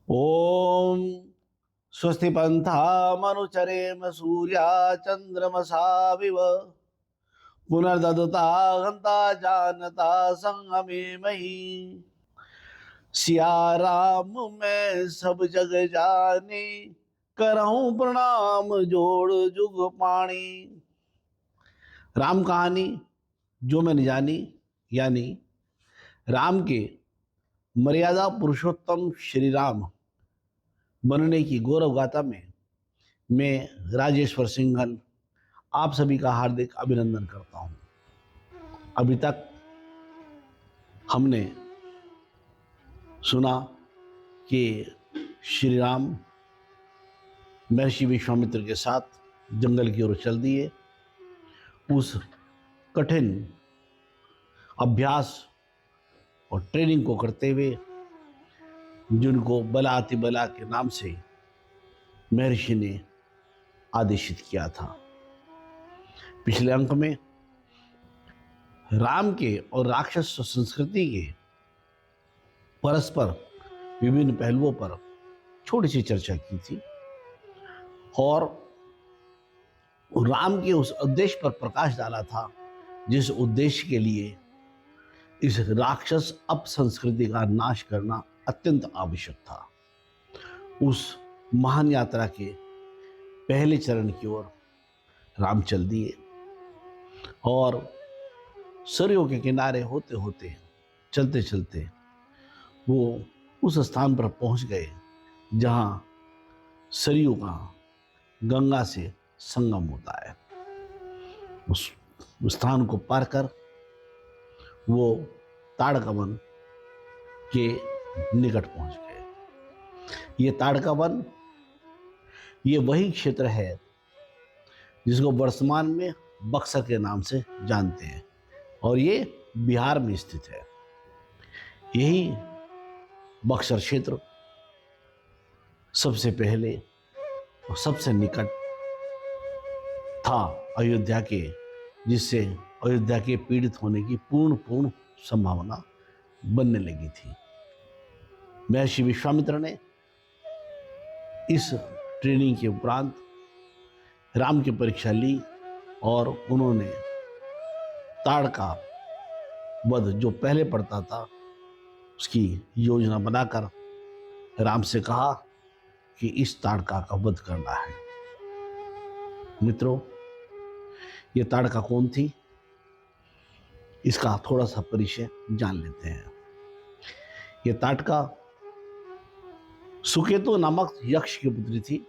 ओम स्वस्ति पंथा मनुचरेम सूर्या चंद्रमसा विव पुनर्ददता हंता जानता संगमे मही। सिया राम मैं सब जग जाने, करहूं प्रणाम जोड़ जुग पाणी। राम कहानी जो मैंने जानी, यानी राम के मर्यादा पुरुषोत्तम श्री राम बनने की गौरव गाथा में मैं राजेश्वर सिंघल आप सभी का हार्दिक अभिनंदन करता हूं। अभी तक हमने सुना कि श्री राम महर्षि विश्वामित्र के साथ जंगल की ओर चल दिए। उस कठिन अभ्यास और ट्रेनिंग को करते हुए, जिनको बला अति बला के नाम से महर्षि ने आदेशित किया था। पिछले अंक में राम के और राक्षस संस्कृति के परस्पर विभिन्न पहलुओं पर छोटी सी चर्चा की थी और राम के उस उद्देश्य पर प्रकाश डाला था जिस उद्देश्य के लिए इस राक्षस अपसंस्कृति का नाश करना अत्यंत आवश्यक था। उस महान यात्रा के पहले चरण की ओर राम चल दिए और सरयू के किनारे होते होते, चलते चलते वो उस स्थान पर पहुंच गए जहां सरयू का गंगा से संगम होता है। उस स्थान को पार कर वो ताड़का वन के निकट पहुंच गए। ये ताड़का वन, ये वही क्षेत्र है जिसको वर्तमान में बक्सर के नाम से जानते हैं और ये बिहार में स्थित है। यही बक्सर क्षेत्र सबसे पहले और सबसे निकट था अयोध्या के, जिससे अयोध्या के पीड़ित होने की पूर्ण संभावना बनने लगी थी। महर्षि विश्वामित्र ने इस ट्रेनिंग के उपरांत राम की परीक्षा ली और उन्होंने ताड़का वध जो पहले पड़ता था उसकी योजना बनाकर राम से कहा कि इस ताड़का का वध करना है। मित्रों, ये ताड़का कौन थी, इसका थोड़ा सा परिचय जान लेते हैं। ये ताड़का सुकेतु नामक यक्ष की पुत्री थी,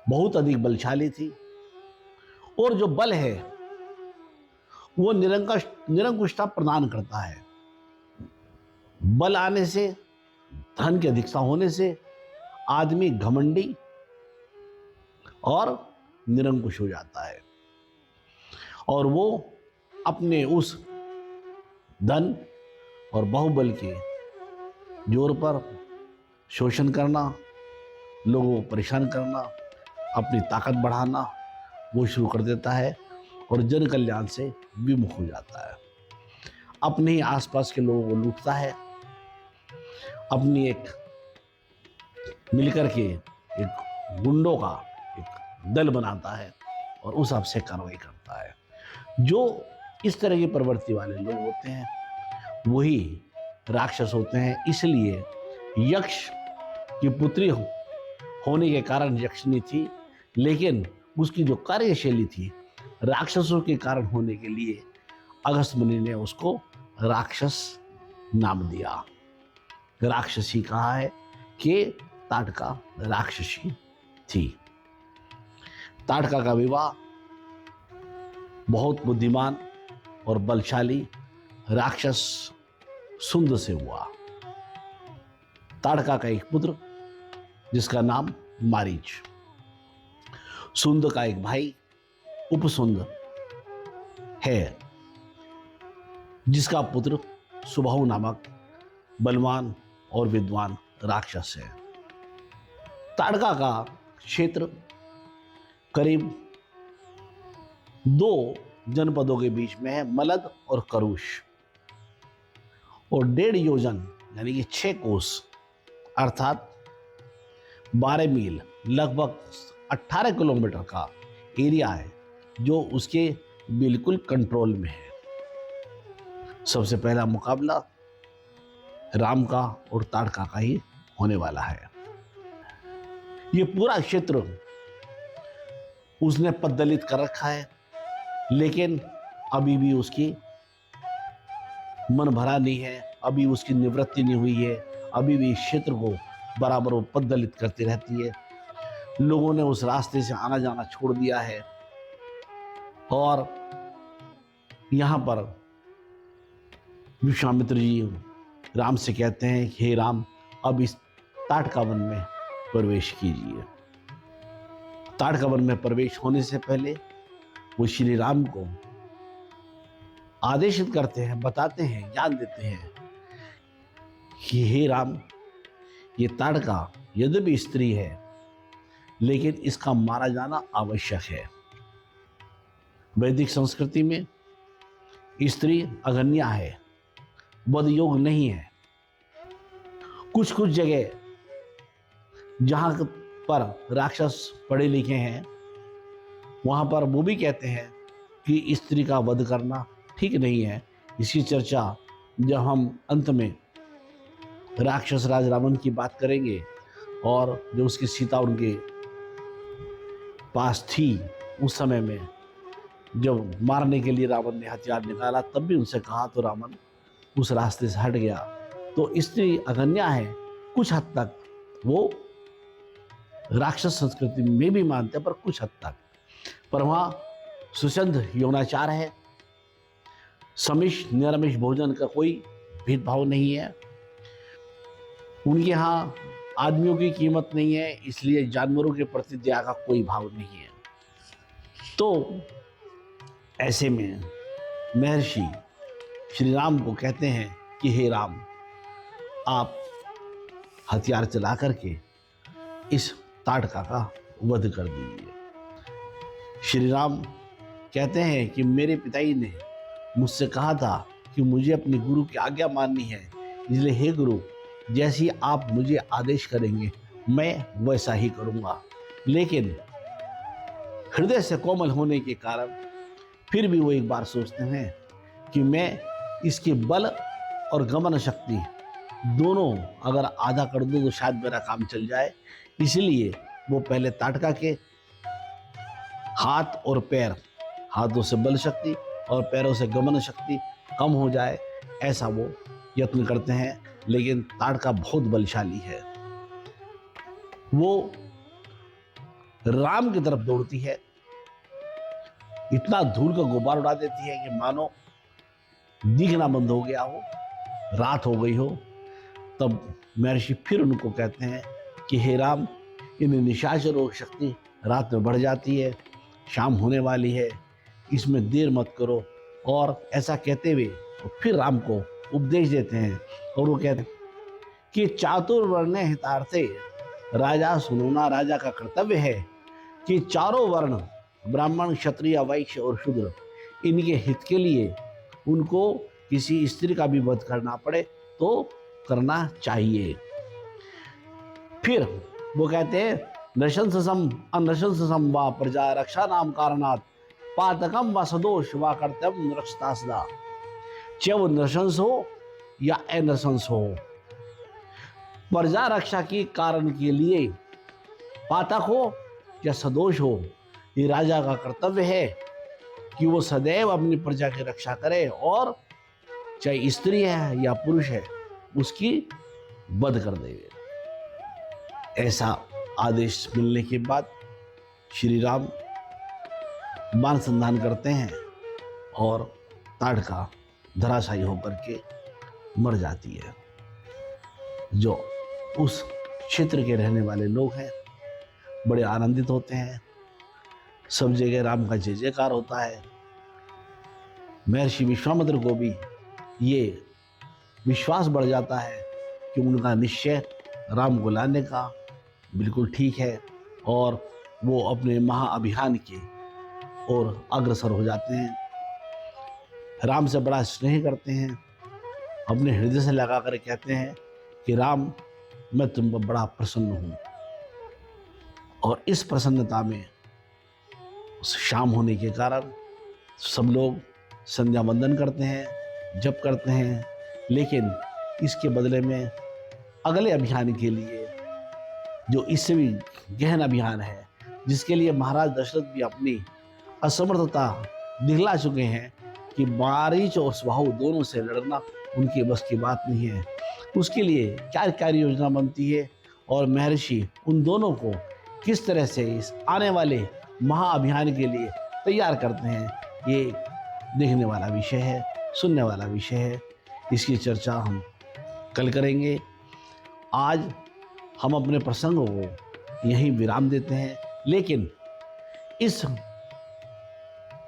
बहुत अधिक बलशाली थी और जो बल है वो निरंकुशता प्रदान करता है। बल आने से, धन की अधिकता होने से आदमी घमंडी और निरंकुश हो जाता है और वो अपने उस धन और बाहुबल के जोर पर शोषण करना, लोगों को परेशान करना, अपनी ताकत बढ़ाना वो शुरू कर देता है और जन कल्याण से विमुख हो जाता है। अपने ही आसपास के लोगों को लूटता है, अपनी एक मिलकर के एक गुंडों का एक दल बनाता है और उस हिसाब से कार्रवाई करता है। जो इस तरह की प्रवृत्ति वाले लोग होते हैं वही राक्षस होते हैं। इसलिए यक्ष की पुत्री होने के कारण यक्षिणी थी, लेकिन उसकी जो कार्यशैली थी राक्षसों के कारण होने के लिए अगस्त मुनि ने उसको राक्षस नाम दिया। राक्षसी कहा है कि ताड़का राक्षसी थी। ताड़का का विवाह बहुत बुद्धिमान और बलशाली राक्षस सुंद से हुआ। ताड़का का एक पुत्र जिसका नाम मारीच, सुंद का एक भाई उपसुंद है जिसका पुत्र सुबाहु नामक बलवान और विद्वान राक्षस है। ताड़का का क्षेत्र करीब 2 जनपदों के बीच में है, मलद और करुष, और 1.5 योजन यानी कि 6 कोस अर्थात 12 मील लगभग 18 किलोमीटर का एरिया है जो उसके बिल्कुल कंट्रोल में है। सबसे पहला मुकाबला राम का और ताड़का का ही होने वाला है। ये पूरा क्षेत्र उसने पद्दलित कर रखा है, लेकिन अभी भी उसकी मन भरा नहीं है, अभी उसकी निवृत्ति नहीं हुई है, अभी भी इस क्षेत्र को बराबर वो पद्दलित करती रहती है। लोगों ने उस रास्ते से आना जाना छोड़ दिया है और यहाँ पर विश्वामित्र जी राम से कहते हैं कि हे राम, अब इस ताड़का वन में प्रवेश कीजिए। ताड़का वन में प्रवेश होने से पहले वो श्री राम को आदेशित करते हैं, बताते हैं, ज्ञान देते हैं कि हे राम, ये ताड़का यद्यपि स्त्री है लेकिन इसका मारा जाना आवश्यक है। वैदिक संस्कृति में स्त्री अगन्या है, वध योग नहीं है। कुछ कुछ जगह जहां पर राक्षस पढ़े लिखे हैं वहां पर वो भी कहते हैं कि स्त्री का वध करना ठीक नहीं है। इसकी चर्चा जब हम अंत में राक्षस राज रावण की बात करेंगे और जो उसकी सीता उनके पास थी उस समय में जब मारने के लिए रावण ने हथियार निकाला तब भी उनसे कहा तो रावण उस रास्ते से हट गया। तो स्त्री अगन्या है, कुछ हद तक वो राक्षस संस्कृति में भी मानते हैं, पर कुछ हद तक। पर वहाँ सुषंध यौनाचार है, समिष निरामिष भोजन का कोई भेदभाव नहीं है। उनके यहाँ आदमियों की कीमत नहीं है, इसलिए जानवरों के प्रति दया का कोई भाव नहीं है। तो ऐसे में महर्षि श्री राम को कहते हैं कि हे राम, आप हथियार चला करके इस ताड़का का वध कर दीजिए। श्री राम कहते हैं कि मेरे पिताजी ने मुझसे कहा था कि मुझे अपने गुरु की आज्ञा माननी है, इसलिए हे गुरु, जैसी आप मुझे आदेश करेंगे मैं वैसा ही करूँगा। लेकिन हृदय से कोमल होने के कारण फिर भी वो एक बार सोचते हैं कि मैं इसके बल और गमन शक्ति दोनों अगर आधा कर दूं तो शायद मेरा काम चल जाए। इसलिए वो पहले ताड़का के हाथ और पैर, हाथों से बल शक्ति और पैरों से गमन शक्ति कम हो जाए, ऐसा वो यत्न करते हैं। लेकिन ताड़का बहुत बलशाली है, वो राम की तरफ दौड़ती है, इतना धूल का गुब्बार उड़ा देती है कि मानो दिखना बंद हो गया हो, रात हो गई हो। तब महर्षि फिर उनको कहते हैं कि हे राम, इन निशाचरों की शक्ति रात में बढ़ जाती है, शाम होने वाली है, इसमें देर मत करो। और ऐसा कहते हुए तो फिर राम को उपदेश देते हैं और वो कहते हैं कि चातुर्वर्ण हितार्थे राजा सुनोना, राजा का कर्तव्य है कि चारों वर्ण ब्राह्मण, क्षत्रिय, वैश्य और शूद्र, इनके हित के लिए उनको किसी स्त्री का भी वध करना पड़े तो करना चाहिए। फिर वो कहते हैं नृशंसम अनृशंसम व प्रजा रक्षा नाम कारणात् पातकम व सदोष व कर्तव्यम रक्षता सदा। चाहे वो नृशंस हो या अनृशंस हो, प्रजा रक्षा के कारण के लिए पातक हो या सदोष हो, ये राजा का कर्तव्य है कि वो सदैव अपनी प्रजा की रक्षा करे और चाहे स्त्री है या पुरुष है उसकी वध कर देवे। ऐसा आदेश मिलने के बाद श्री राम बाण संधान करते हैं और ताड़का धराशायी होकर के मर जाती है। जो उस क्षेत्र के रहने वाले लोग हैं बड़े आनंदित होते हैं, सब जगह राम का जय जयकार होता है। महर्षि विश्वामित्र को भी ये विश्वास बढ़ जाता है कि उनका निश्चय राम को लाने का बिल्कुल ठीक है और वो अपने महाअभियान की ओर अग्रसर हो जाते हैं। राम से बड़ा स्नेह करते हैं, अपने हृदय से लगा कर कहते हैं कि राम, मैं तुम पर बड़ा प्रसन्न हूँ। और इस प्रसन्नता में शाम होने के कारण सब लोग संध्या वंदन करते हैं, जप करते हैं, लेकिन इसके बदले में अगले अभियान के लिए, जो इससे भी गहन अभियान है, जिसके लिए महाराज दशरथ भी अपनी असमर्थता दिखला चुके हैं कि मारीच और सुबाहु दोनों से लड़ना उनके बस की बात नहीं है, उसके लिए क्या कार्य योजना बनती है और महर्षि उन दोनों को किस तरह से इस आने वाले महाअभियान के लिए तैयार करते हैं, ये देखने वाला विषय है, सुनने वाला विषय है। इसकी चर्चा हम कल करेंगे। आज हम अपने प्रसंगों को यहीं विराम देते हैं, लेकिन इस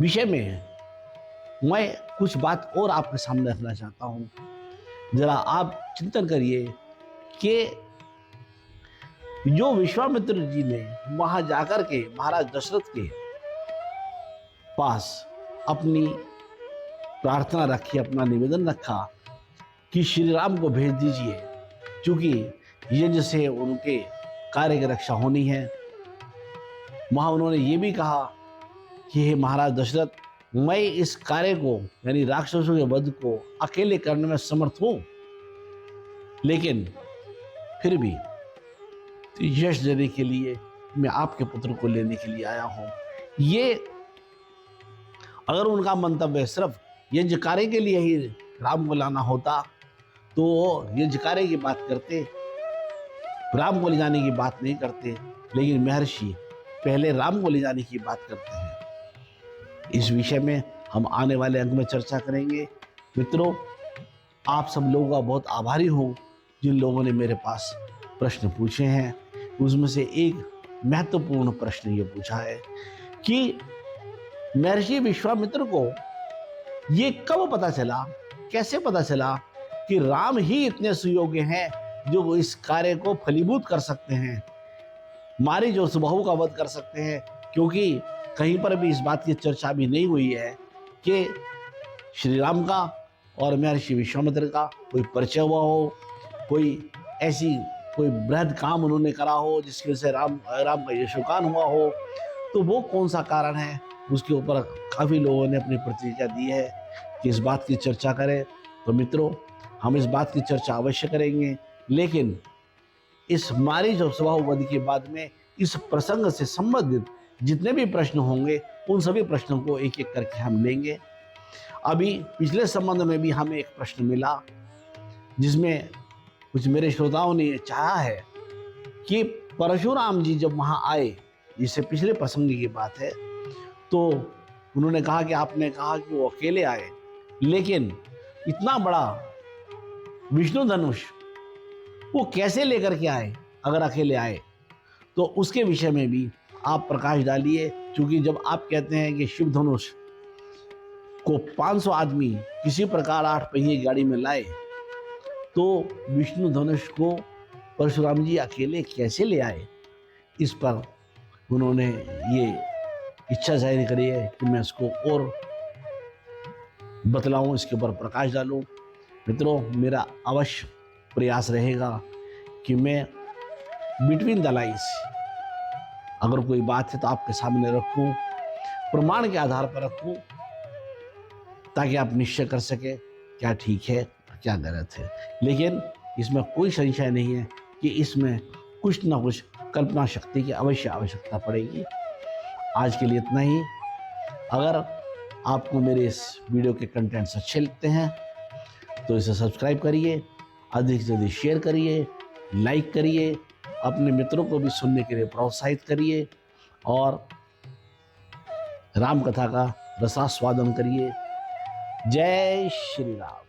विषय में मैं कुछ बात और आपके सामने रखना चाहता हूँ। जरा आप चिंतन करिए कि जो विश्वामित्र जी ने वहां जाकर के महाराज दशरथ के पास अपनी प्रार्थना रखी, अपना निवेदन रखा कि श्री राम को भेज दीजिए, क्योंकि यज्ञ से उनके कार्य की रक्षा होनी है। वहां उन्होंने ये भी कहा कि हे महाराज दशरथ, मैं इस कार्य को यानी राक्षसों के वध को अकेले करने में समर्थ हूं, लेकिन फिर भी यश देने के लिए मैं आपके पुत्र को लेने के लिए आया हूं। ये अगर उनका मंतव्य सिर्फ यज्ञ कार्य के लिए ही राम को लाना होता तो यज्ञ कार्य की बात करते, राम को ले जाने की बात नहीं करते, लेकिन महर्षि पहले राम को ले जाने की बात करते हैं। इस विषय में हम आने वाले अंक में चर्चा करेंगे। मित्रों, आप सब लोगों का बहुत आभारी हूँ जिन लोगों ने मेरे पास प्रश्न पूछे हैं। उसमें से एक महत्वपूर्ण प्रश्न ये पूछा है कि महर्षि विश्वामित्र को ये कब पता चला, कैसे पता चला कि राम ही इतने सुयोग्य हैं जो इस कार्य को फलीभूत कर सकते हैं, मारीच और सुबाहु का वध कर सकते हैं। क्योंकि कहीं पर भी इस बात की चर्चा भी नहीं हुई है कि श्री राम का और महर्षि विश्वामित्र का कोई परिचय हुआ हो, कोई बृहद काम उन्होंने करा हो जिसकी वजह से राम का यशोगान हुआ हो। तो वो कौन सा कारण है, उसके ऊपर काफ़ी लोगों ने अपनी प्रतिक्रिया दी है कि इस बात की चर्चा करें। तो मित्रों, हम इस बात की चर्चा अवश्य करेंगे, लेकिन इस मारीच और सुबाहु वध के बाद में इस प्रसंग से संबंधित जितने भी प्रश्न होंगे उन सभी प्रश्नों को एक एक करके हम लेंगे। अभी पिछले संबंध में भी हमें एक प्रश्न मिला जिसमें कुछ मेरे श्रोताओं ने चाहा है कि परशुराम जी जब वहाँ आए, जिससे पिछले प्रसंग की बात है, तो उन्होंने कहा कि आपने कहा कि वो अकेले आए, लेकिन इतना बड़ा विष्णु धनुष वो कैसे लेकर के आए अगर अकेले आए? तो उसके विषय में भी आप प्रकाश डालिए, क्योंकि जब आप कहते हैं कि शिव धनुष को 500 आदमी किसी प्रकार 8 पहिए गाड़ी में लाए, तो विष्णु धनुष को परशुराम जी अकेले कैसे ले आए? इस पर उन्होंने ये इच्छा जाहिर करी है कि मैं इसको और बतलाऊं, इसके ऊपर प्रकाश डालूं। मित्रों, मेरा अवश्य प्रयास रहेगा कि मैं बिटवीन द लाइन्स अगर कोई बात है तो आपके सामने रखूं, प्रमाण के आधार पर रखूं, ताकि आप निश्चय कर सके क्या ठीक है और क्या गलत है। लेकिन इसमें कोई संशय नहीं है कि इसमें कुछ ना कुछ कल्पना शक्ति की अवश्य आवश्यकता पड़ेगी। आज के लिए इतना ही। अगर आपको मेरे इस वीडियो के कंटेंट्स अच्छे लगते हैं तो इसे सब्सक्राइब करिए, अधिक से अधिक शेयर करिए, लाइक करिए, अपने मित्रों को भी सुनने के लिए प्रोत्साहित करिए और राम कथा का रसास्वादन करिए। जय श्री राम।